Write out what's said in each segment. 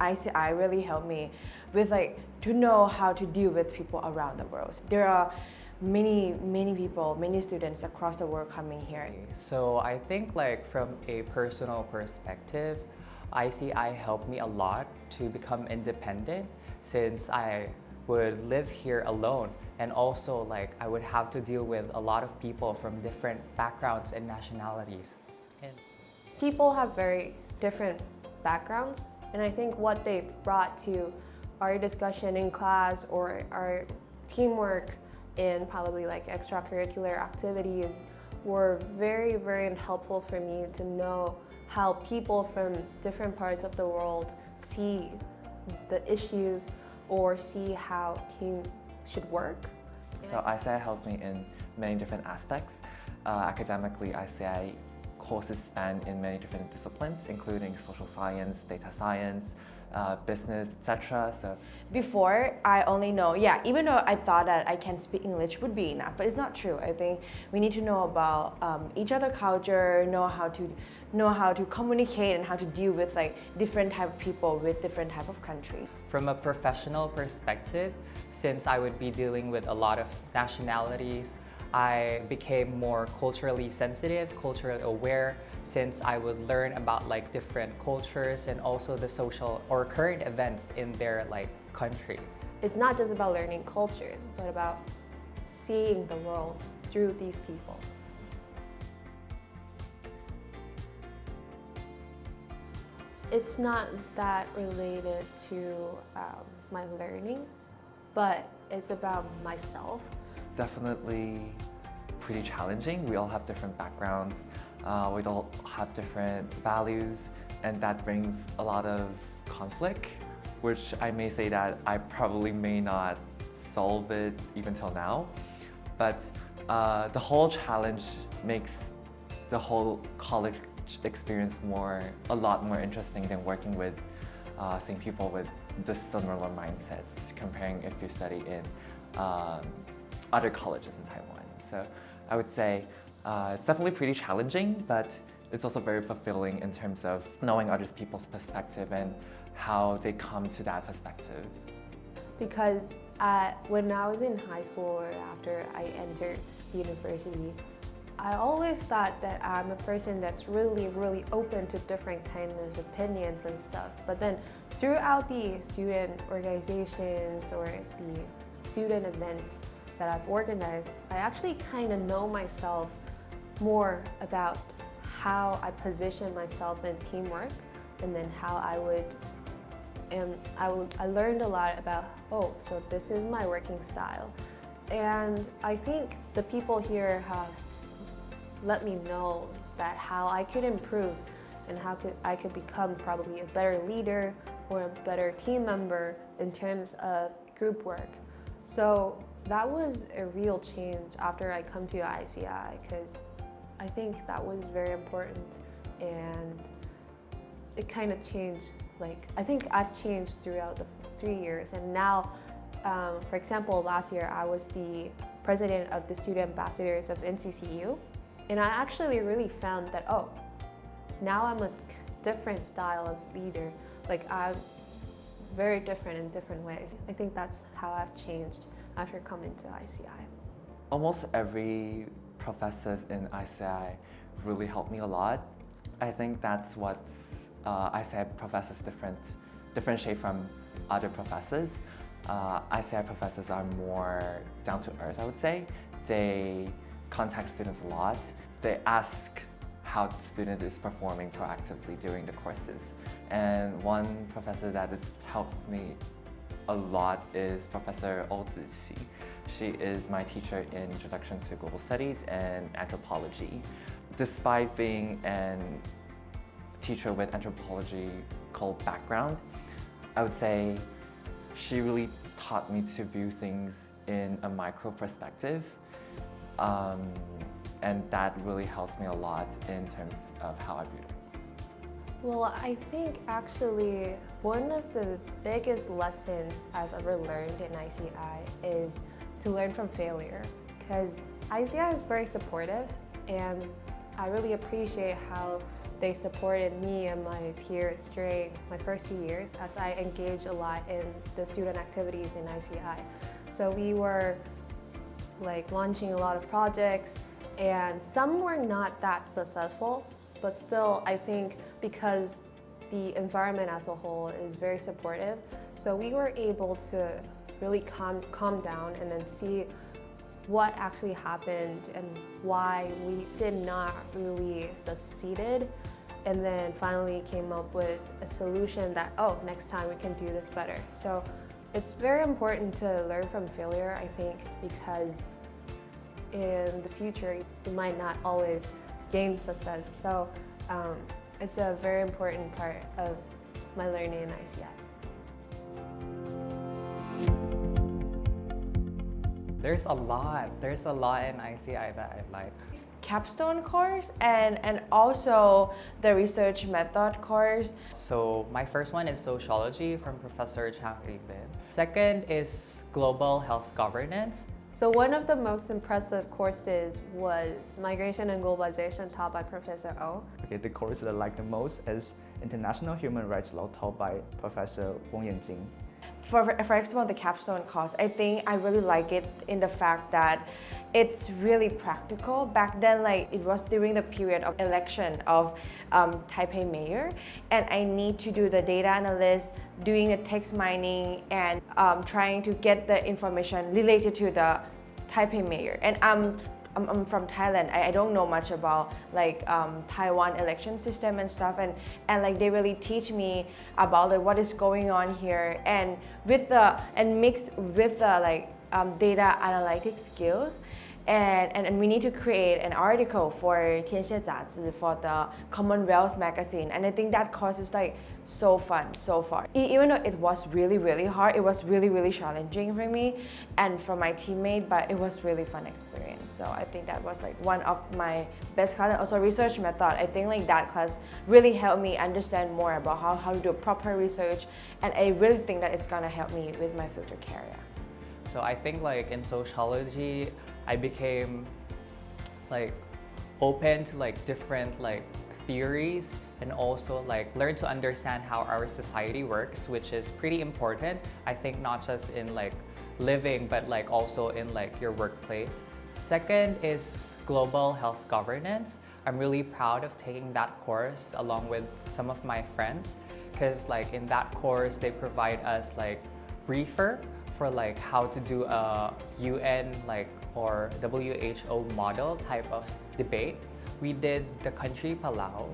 ICI really helped me with to know how to deal with people around the world. There are many people, many students across the world coming here. So I think from a personal perspective, ICI helped me a lot to become independent since I would live here alone, and also I would have to deal with a lot of people from different backgrounds and nationalities. People have very different backgrounds, and I think what they brought to our discussion in class or our teamwork and probably extracurricular activities were very helpful for me to know how people from different parts of the world see the issues or see how team should work. So ICI helped me in many different aspects. Academically, ICI courses span in many different disciplines, including social science, data science, business, etc. So before, I only know, even though I thought that I can speak English would be enough, but it's not true. I think we need to know about each other culture, know how to communicate and how to deal with different type of people with different type of country. From a professional perspective, since I would be dealing with a lot of nationalities, I became more culturally sensitive, culturally aware, since I would learn about different cultures and also the social or current events in their country. It's not just about learning cultures, but about seeing the world through these people. It's not that related to my learning, but it's about myself. Definitely pretty challenging. We all have different backgrounds, we all have different values, and that brings a lot of conflict, which I may say that I probably may not solve it even till now. But the whole challenge makes the whole college experience a lot more interesting than working with seeing people with the similar mindsets, comparing if you study in other colleges in Taiwan. So I would say it's definitely pretty challenging, but it's also very fulfilling in terms of knowing other people's perspective and how they come to that perspective. Because when I was in high school or after I entered university, I always thought that I'm a person that's really open to different kinds of opinions and stuff. But then throughout the student organizations or the student events that I've organized, I actually kind of know myself more about how I position myself in teamwork, and then how I learned a lot about, so this is my working style. And I think the people here have let me know that how I could improve and how I could become probably a better leader or a better team member in terms of group work. So that was a real change after I come to ICI, because I think that was very important, and it kind of changed. I think I've changed throughout the 3 years, and now, for example, last year I was the president of the student ambassadors of NCCU, and I actually really found that, now I'm a different style of leader. I'm very different in different ways. I think that's how I've changed after coming to ICI. Almost every professor in ICI really helped me a lot. I think that's what ICI professors differentiate from other professors. ICI professors are more down to earth, I would say. They contact students a lot. They ask how the student is performing proactively during the courses. And one professor that has helped me a lot is Professor Oldzi. She is my teacher in Introduction to Global Studies and Anthropology. Despite being a teacher with anthropological background, I would say she really taught me to view things in a micro perspective. And that really helps me a lot in terms of how I view it. Well, I think actually one of the biggest lessons I've ever learned in ICI is to learn from failure, because ICI is very supportive, and I really appreciate how they supported me and my peers during my first 2 years as I engaged a lot in the student activities in ICI. So we were like launching a lot of projects, and some were not that successful, but still I think because the environment as a whole is very supportive, so we were able to really calm down and then see what actually happened and why we did not really succeeded, and then finally came up with a solution that, oh, next time we can do this better. So it's very important to learn from failure, I think, because in the future you might not always gain success. So it's a very important part of my learning in ICI. There's a lot in ICI that I like. Capstone course and also the research method course. So my first one is sociology from Professor Chang Rilin. Second is global health governance. So one of the most impressive courses was Migration and Globalization taught by Professor Oh. Okay, the course that I like the most is International Human Rights Law taught by Professor Wong Yanjing. For example, the capstone course, I think I really like it in the fact that it's really practical. Back then, like it was during the period of election of Taipei mayor, and I need to do the data analysis, doing a text mining, and trying to get the information related to the Taipei mayor. And I'm from Thailand. I don't know much about like Taiwan election system and stuff, and like they really teach me about like what is going on here, and mixed with the like data analytics skills. And we need to create an article for 天蝎杂志 for the Commonwealth magazine, and I think that course is like so fun so far. Even though it was really hard, it was really challenging for me and for my teammate, but it was really fun experience. So I think that was like one of my best class. And also research method, I think like that class really helped me understand more about how to do proper research, and I really think that it's gonna help me with my future career. So I think like in sociology, I became like open to like different like theories, and also like learn to understand how our society works, which is pretty important. I think not just in like living, but like also in like your workplace. Second is global health governance. I'm really proud of taking that course along with some of my friends, because like in that course they provide us like briefer for like how to do a UN like or WHO model type of debate. We did the country Palau.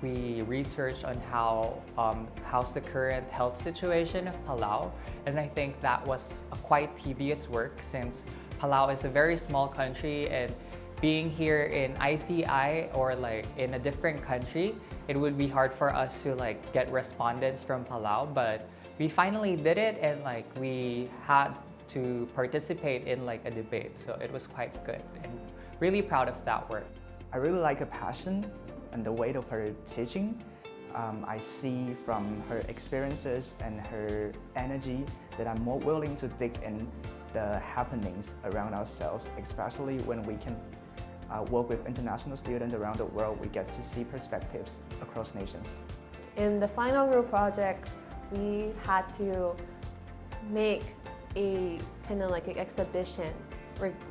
We researched on how's the current health situation of Palau, and I think that was a quite tedious work since Palau is a very small country, and being here in ICI or like in a different country, it would be hard for us to like get respondents from Palau, but we finally did it, and like we had to participate in like a debate, so it was quite good and really proud of that work. I really like her passion and the weight of her teaching. I see from her experiences and her energy that I'm more willing to dig in the happenings around ourselves, especially when we can work with international students around the world. We get to see perspectives across nations. In the final group project, we had to make a kind of like an exhibition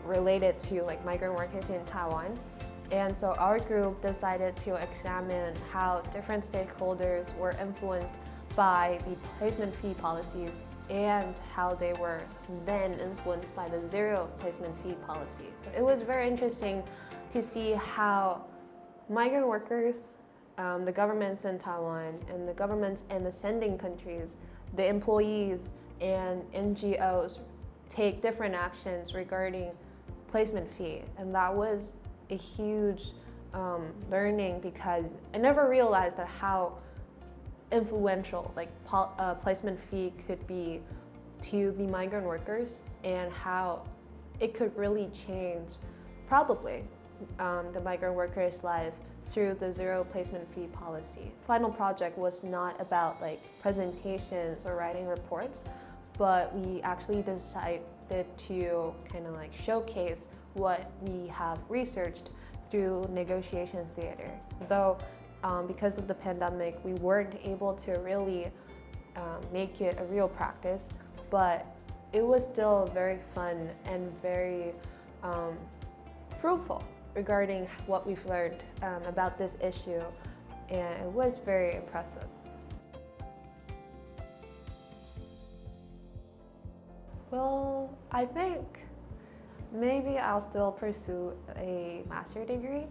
related to like migrant workers in Taiwan. And so our group decided to examine how different stakeholders were influenced by the placement fee policies and how they were then influenced by the zero placement fee policy. So it was very interesting to see how migrant workers, the governments in Taiwan and the governments in the sending countries, the employees and NGOs take different actions regarding placement fee. And that was a huge learning, because I never realized that how influential like placement fee could be to the migrant workers, and how it could really change probably the migrant workers' life through the zero placement fee policy. Final project was not about like presentations or writing reports, but we actually decided to kind of like showcase what we have researched through negotiation theater. Though because of the pandemic, we weren't able to really make it a real practice, but it was still very fun and very fruitful regarding what we've learned about this issue, and it was very impressive. Well, I think maybe I'll still pursue a master's degree.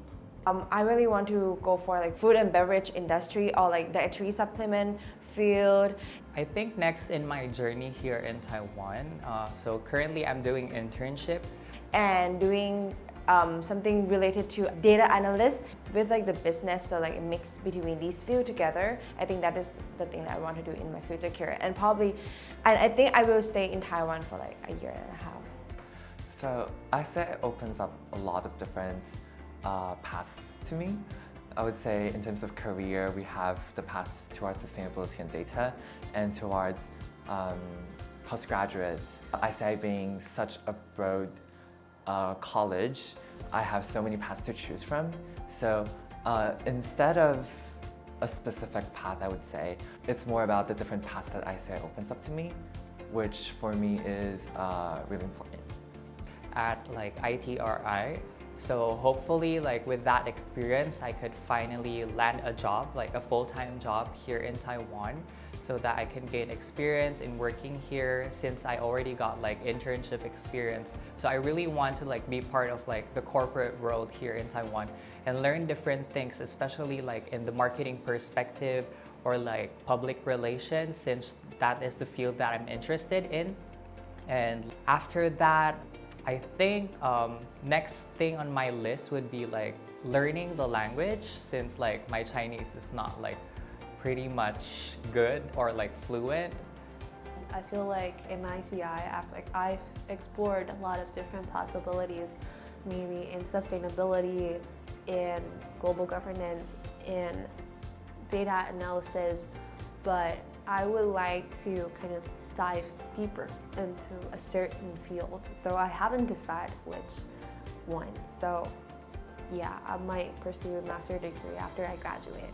I really want to go for like food and beverage industry or like dietary supplement field. I think next in my journey here in Taiwan, so currently I'm doing internship And doing something related to data analyst with like the business, so like a mix between these few together. I think that is the thing that I want to do in my future career, and I think I will stay in Taiwan for like a year and a half. So I say it opens up a lot of different paths to me. I would say in terms of career, we have the paths towards sustainability and data, and towards postgraduate. I say being such a broad college, I have so many paths to choose from. So instead of a specific path, I would say it's more about the different paths that I say opens up to me, which for me is really important. at like ITRI. So hopefully like with that experience, I could finally land a job, like a full-time job here in Taiwan, so that I can gain experience in working here since I already got like internship experience. So I really want to like be part of like the corporate world here in Taiwan and learn different things, especially like in the marketing perspective or like public relations, since that is the field that I'm interested in. And after that, I think next thing on my list would be like learning the language, since like my Chinese is not like pretty much good or like fluent. I feel like in ICI, I've explored a lot of different possibilities, maybe in sustainability, in global governance, in data analysis, but I would like to kind of dive deeper into a certain field, though I haven't decided which one. So yeah, I might pursue a master's degree after I graduate.